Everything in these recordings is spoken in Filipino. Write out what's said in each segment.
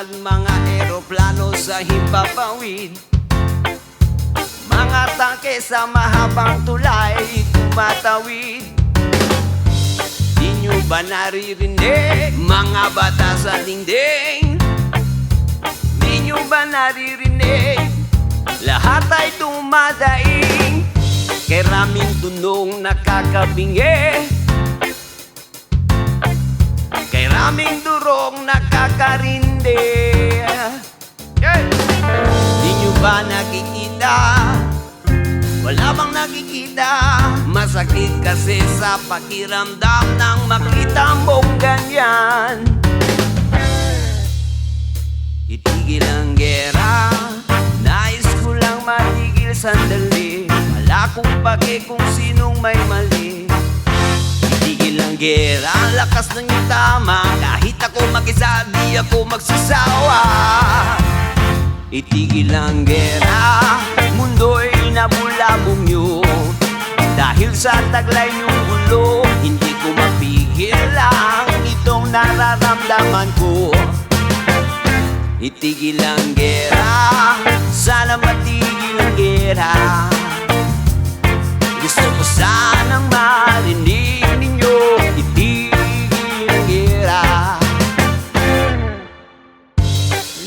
Lumilipad mga eroplano sa himpapawid, mga tangke sa mahabang tulay tumatawid. Di nyo ba naririnig mga bata sa dingding? Di nyo ba naririnig lahat ay dumadaing? Kay raming tunong nakakabingi, kay raming durong nakakarindi. Di nyo ba nakikita? Wala bang nakikita? Masakit kasi sa pakiramdam nang makita mong ganyan. Itigil ang gera, nais ko lang matigil sandali. Wala kong pake kung sinong may mali. Itigil ang gera, ang lakas ng iyong tama. Kahit ako mag-isa, di ako magsasawa. Itigil ang gera, mundo'y nabulabong nyo. Dahil sa taglay niyong gulo, hindi ko mapigil ang itong nararamdaman ko. Itigil ang gera, sana matigil ang gera. Gusto ko sanang marinig ninyo, itigil ang gera.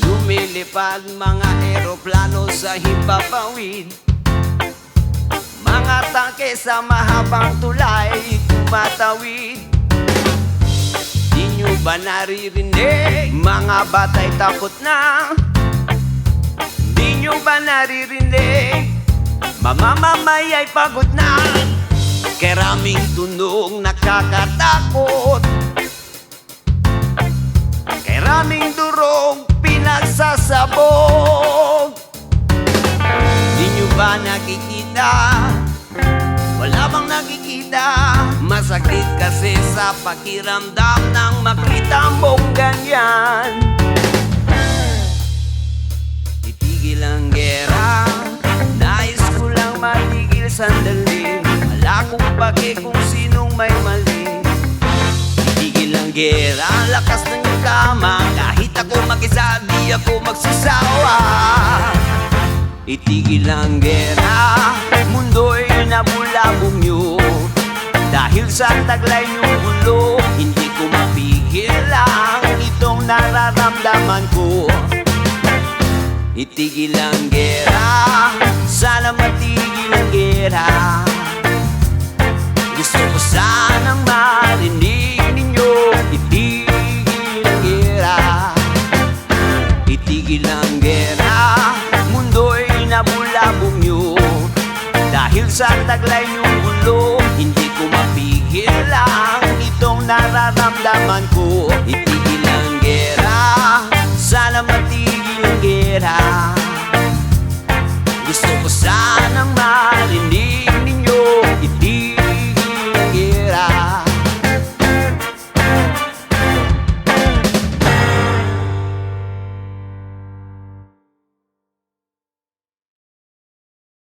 Lumilipad mga eroplano sa himpapawid, mga tangke sa mahabang tulay tumatawid. Di nyo ba naririnig mga bata'y takot na? Di nyo ba naririnig mamamamay ay pagod na? Kay raming tunong nakakatakot, kay raming durong pinagsasabog. Di nyo ba nakikita? Wala bang nakikita? Masakit kasi sa pakiramdam nang makita mong ganyan. Itigil ang gera, nais ko lang matigil sandali. Wala kong pake kung sinong may mali. Itigil ang gera, ang lakas ng iyong tama. Kahit ako mag-isa, di ako magsasawa. Itigil ang gera, mundo'y nabulabong nyo. Dahil sa taglay niyong gulo, hindi ko mapigil ang itong nararamdaman ko. Itigil ang gera, sana matigil ang gera. Gusto ko sanang marinig ninyo, itigil ang gera. Itigil ang gera, mundo'y nabulabong nyo. Dahil sa taglay niyong gulo, hindi ko mapigil ang itong nararamdaman ko. Itigil ang gera, sana matigil ang gera. Gusto ko sanang marinig ninyo, itigil